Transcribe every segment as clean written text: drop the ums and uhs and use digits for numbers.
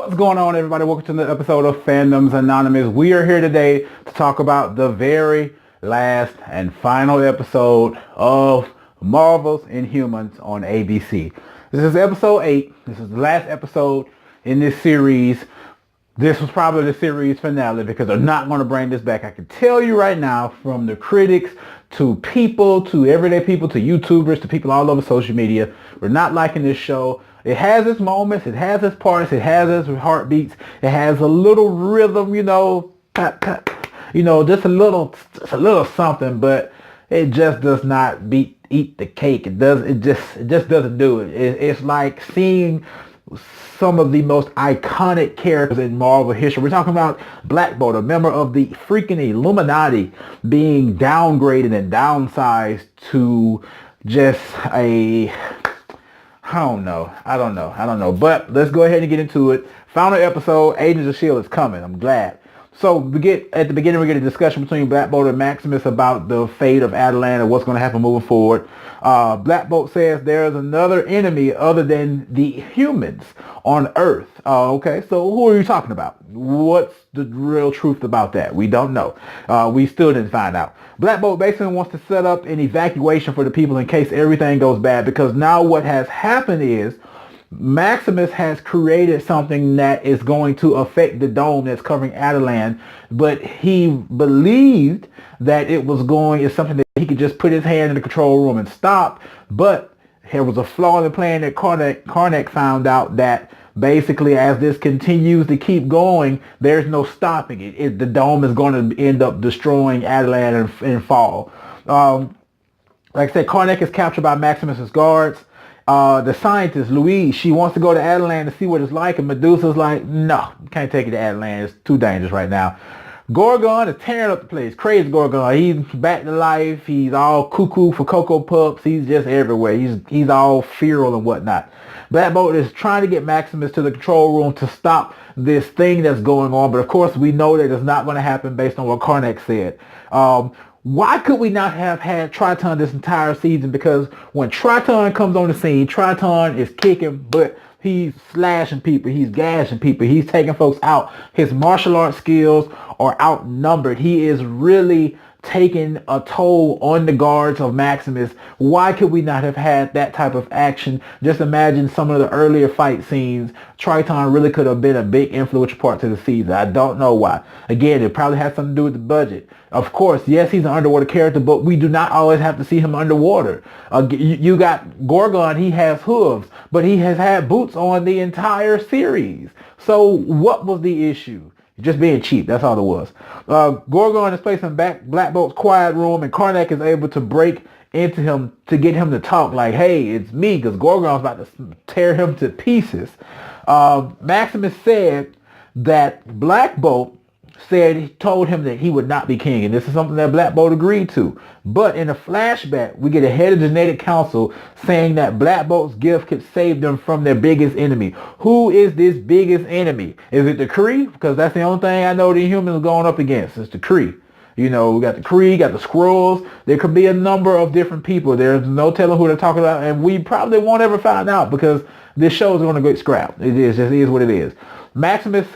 What's going on, everybody? Welcome to another episode of Fandoms Anonymous. We are here today to talk about the very last and final episode of Marvel's Inhumans on ABC. This is episode 8. This is the last episode in this series. This was probably the series finale because they're not going to bring this back. I can tell you right now, from the critics to people, to everyday people, to YouTubers, to people all over social media, we're not liking this show. It has its moments, it has its parts, it has its heartbeats, it has a little rhythm, pop, pop, just a little something, but it just does not eat the cake. It just doesn't do it. It's like seeing some of the most iconic characters in Marvel history. We're talking about Black Bolt, a member of the freaking Illuminati, being downgraded and downsized to just I don't know. But let's go ahead and get into it. Final episode, Agents of S.H.I.E.L.D. is coming. I'm glad. So we get a discussion between Black Bolt and Maximus about the fate of Adelan and what's going to happen moving forward. Black Bolt says there's another enemy other than the humans on Earth. Okay, so who are you talking about? What's the real truth about that? We don't know. We still didn't find out. Black Bolt basically wants to set up an evacuation for the people in case everything goes bad, because now what has happened is Maximus has created something that is going to affect the dome that's covering Adelan, but he believed that it's something that he could just put his hand in the control room and stop, but there was a flaw in the plan that Karnak found out, that basically as this continues to keep going, there's no stopping it. The dome is going to end up destroying Adelan and fall. Like I said, Karnak is captured by Maximus's guards. The scientist, Louise, she wants to go to Adelan to see what it's like, and Medusa's like, no, can't take you to Adelan. It's too dangerous right now. Gorgon is tearing up the place. Crazy Gorgon. He's back to life. He's all cuckoo for Cocoa Puffs. He's just everywhere. He's all feral and whatnot. Black Bolt is trying to get Maximus to the control room to stop this thing that's going on, but of course we know that it's not going to happen based on what Karnak said. Why could we not have had Triton this entire season? Because when Triton comes on the scene, Triton is kicking butt. He's slashing people. He's gashing people. He's taking folks out. His martial arts skills are outnumbered. He is really taking a toll on the guards of Maximus. Why could we not have had that type of action? Just imagine some of the earlier fight scenes. Triton really could have been a big influential part to the season. I don't know why. Again, it probably has something to do with the budget. Of course, yes, he's an underwater character, but we do not always have to see him underwater. You got Gorgon, he has hooves, but he has had boots on the entire series. So what was the issue? Just being cheap, that's all it was. Gorgon is placed in Black Bolt's quiet room, and Karnak is able to break into him to get him to talk like, hey, it's me, because Gorgon's about to tear him to pieces. Maximus said that Black Bolt he told him that he would not be king, and this is something that Black Bolt agreed to. But in a flashback, we get a head of the genetic council saying that Black Bolt's gift could save them from their biggest enemy. Who is this biggest enemy? Is it the Kree? Because that's the only thing I know the humans are going up against. It's the Kree. We got the Kree, got the Skrulls. There could be a number of different people. There's no telling who they're talking about, and we probably won't ever find out because this show is going to get scrapped. It is what it is. Maximus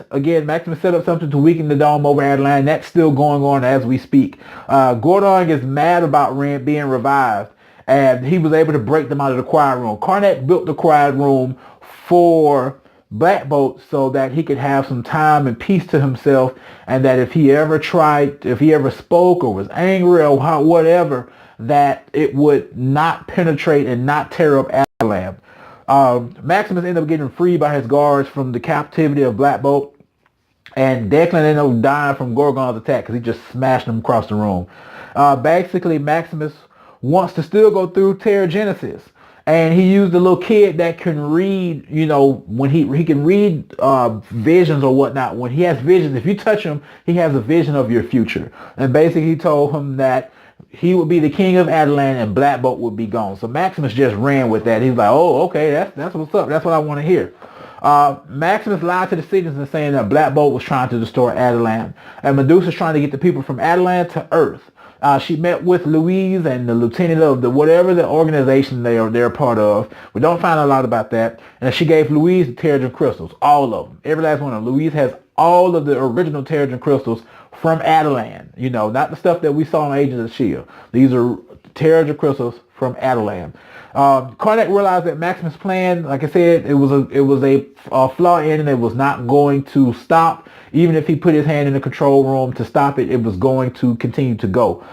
set up something to weaken the dome over Adelan. That's still going on as we speak. Gorgon is mad about being revived, and he was able to break them out of the quiet room. Karnak built the quiet room for Black Bolt so that he could have some time and peace to himself, and that if he ever spoke or was angry or whatever, that it would not penetrate and not tear up Adelan. Maximus ended up getting freed by his guards from the captivity of Black Bolt, and Declan ended up dying from Gorgon's attack because he just smashed him across the room. Basically, Maximus wants to still go through Terrigenesis, and he used a little kid that can read, when he can read visions or whatnot. When he has visions, if you touch him, he has a vision of your future. And basically, he told him that he would be the king of Adelan and Black Bolt would be gone. So Maximus just ran with that. He's like, oh, okay, that's what's up. That's what I want to hear. Maximus lied to the citizens saying that Black Bolt was trying to destroy Adelan, and Medusa's trying to get the people from Adelan to Earth. She met with Louise and the lieutenant of the whatever the organization they're part of. We don't find a lot about that. And she gave Louise the Terrigen crystals, all of them, every last one of them. Louise has all of the original Terrigen crystals from Adelan. You know, not the stuff that we saw in Agents of S.H.I.E.L.D. These are Terrigen crystals from Adelan. Karnak realized that Maximus' plan, like I said, it was a flaw in it. It was not going to stop. Even if he put his hand in the control room to stop it, it was going to continue to go.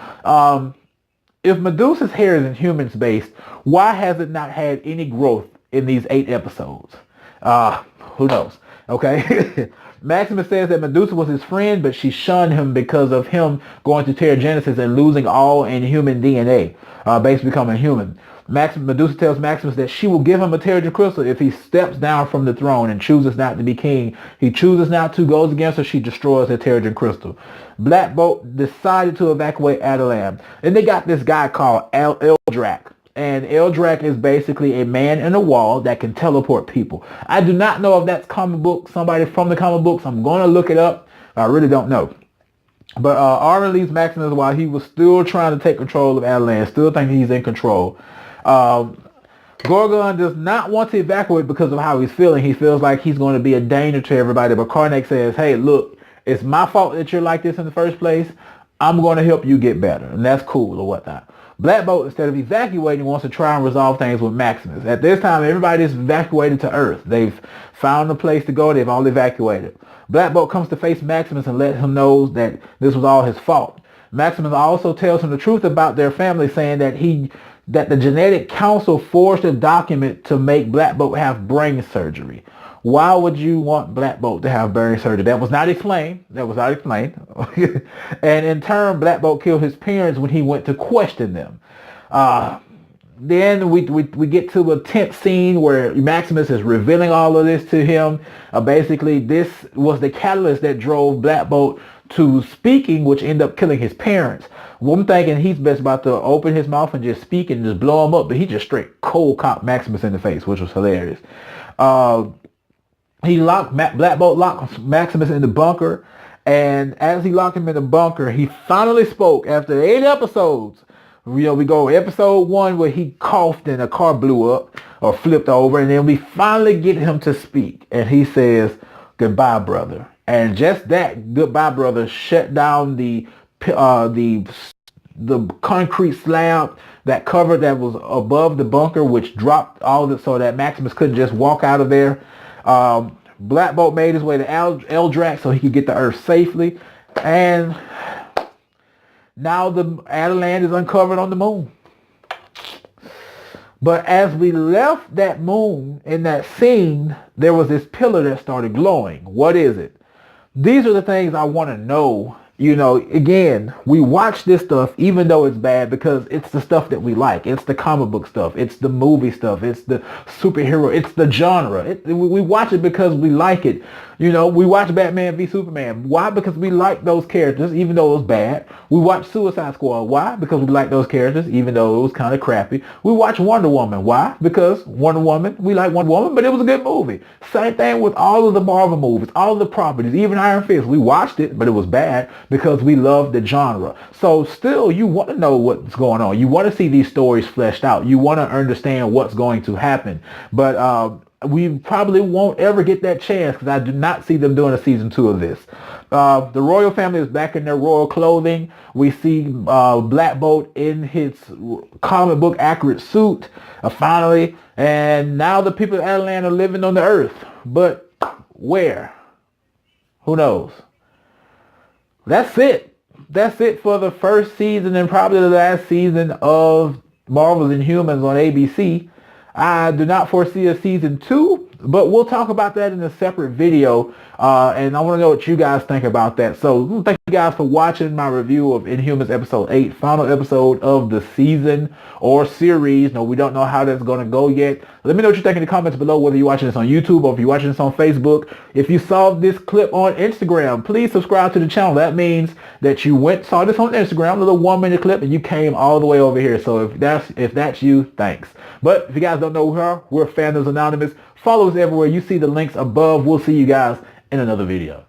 If Medusa's hair is Inhumans based, why has it not had any growth in these 8 episodes? Who knows? Okay. Maximus says that Medusa was his friend, but she shunned him because of him going to Terrigenesis and losing all Inhuman DNA, basically becoming human. Medusa tells Maximus that she will give him a Terrigen crystal if he steps down from the throne and chooses not to be king. He chooses not to, goes against her, she destroys the Terrigen crystal. Black Bolt decided to evacuate Adelan. And they got this guy called Eldrak. And Eldrak is basically a man in a wall that can teleport people. I do not know if that's comic book, somebody from the comic books. I'm going to look it up. I really don't know. But Armin leaves Maximus while he was still trying to take control of Adelan. Still thinking he's in control. Gorgon does not want to evacuate because of how he's feeling. He feels like he's going to be a danger to everybody. But Karnak says, hey, look, it's my fault that you're like this in the first place. I'm going to help you get better. And that's cool or whatnot. Black Bolt, instead of evacuating, wants to try and resolve things with Maximus. At this time, everybody's evacuated to Earth. They've found a place to go. They've all evacuated. Black Bolt comes to face Maximus and let him know that this was all his fault. Maximus also tells him the truth about their family, saying that the Genetic Council forged a document to make Black Bolt have brain surgery. Why would you want Black Bolt to have brain surgery? That was not explained. And in turn, Black Bolt killed his parents when he went to question them. Then we get to a tense scene where Maximus is revealing all of this to him. Basically, this was the catalyst that drove Black Bolt to speaking, which ended up killing his parents. Well, I'm thinking he's best about to open his mouth and just speak and just blow him up, but he just straight cold cocked Maximus in the face, which was hilarious. Black Bolt locked Maximus in the bunker, and as he locked him in the bunker, he finally spoke after 8 episodes. You know, we go episode 1 where he coughed and a car blew up or flipped over, and then we finally get him to speak, and he says, "Goodbye, brother." And just that, "Goodbye, brother," shut down the concrete slab that covered that was above the bunker, which dropped all of it so that Maximus couldn't just walk out of there. Black Bolt made his way to Eldrak so he could get to Earth safely, and now the Adelan is uncovered on the moon. But as we left that moon in that scene, there was this pillar that started glowing. What is it? These are the things I want to know. You know, again, we watch this stuff even though it's bad because it's the stuff that we like. It's the comic book stuff. It's the movie stuff. It's the superhero. It's the genre. We watch it because we like it. You know, we watch Batman v Superman. Why? Because we like those characters, even though it was bad. We watch Suicide Squad. Why? Because we like those characters, even though it was kind of crappy. We watch Wonder Woman. Why? Because Wonder Woman, we like Wonder Woman, but it was a good movie. Same thing with all of the Marvel movies, all of the properties, even Iron Fist. We watched it, but it was bad because we love the genre. So still, you want to know what's going on. You want to see these stories fleshed out. You want to understand what's going to happen. But we probably won't ever get that chance because I do not see them doing a season 2 of this. The royal family is back in their royal clothing. We see Black Bolt in his comic book accurate suit finally. And now the people of Adelan are living on the earth. But where? Who knows? That's it. That's it for the first season and probably the last season of Marvel's Inhumans on ABC. I do not foresee a season 2, but we'll talk about that in a separate video. And I want to know what you guys think about that. So thank you guys for watching my review of Inhumans episode 8, final episode of the season or series. No, we don't know how that's going to go yet. Let me know what you think in the comments below, whether you're watching this on YouTube or if you're watching this on Facebook. If you saw this clip on Instagram, please subscribe to the channel. That means that you saw this on Instagram, a little 1-minute clip, and you came all the way over here. So if that's you, thanks. But if you guys don't know who we are, we're Fandoms Anonymous. Follow us everywhere. You see the links above. We'll see you guys in another video.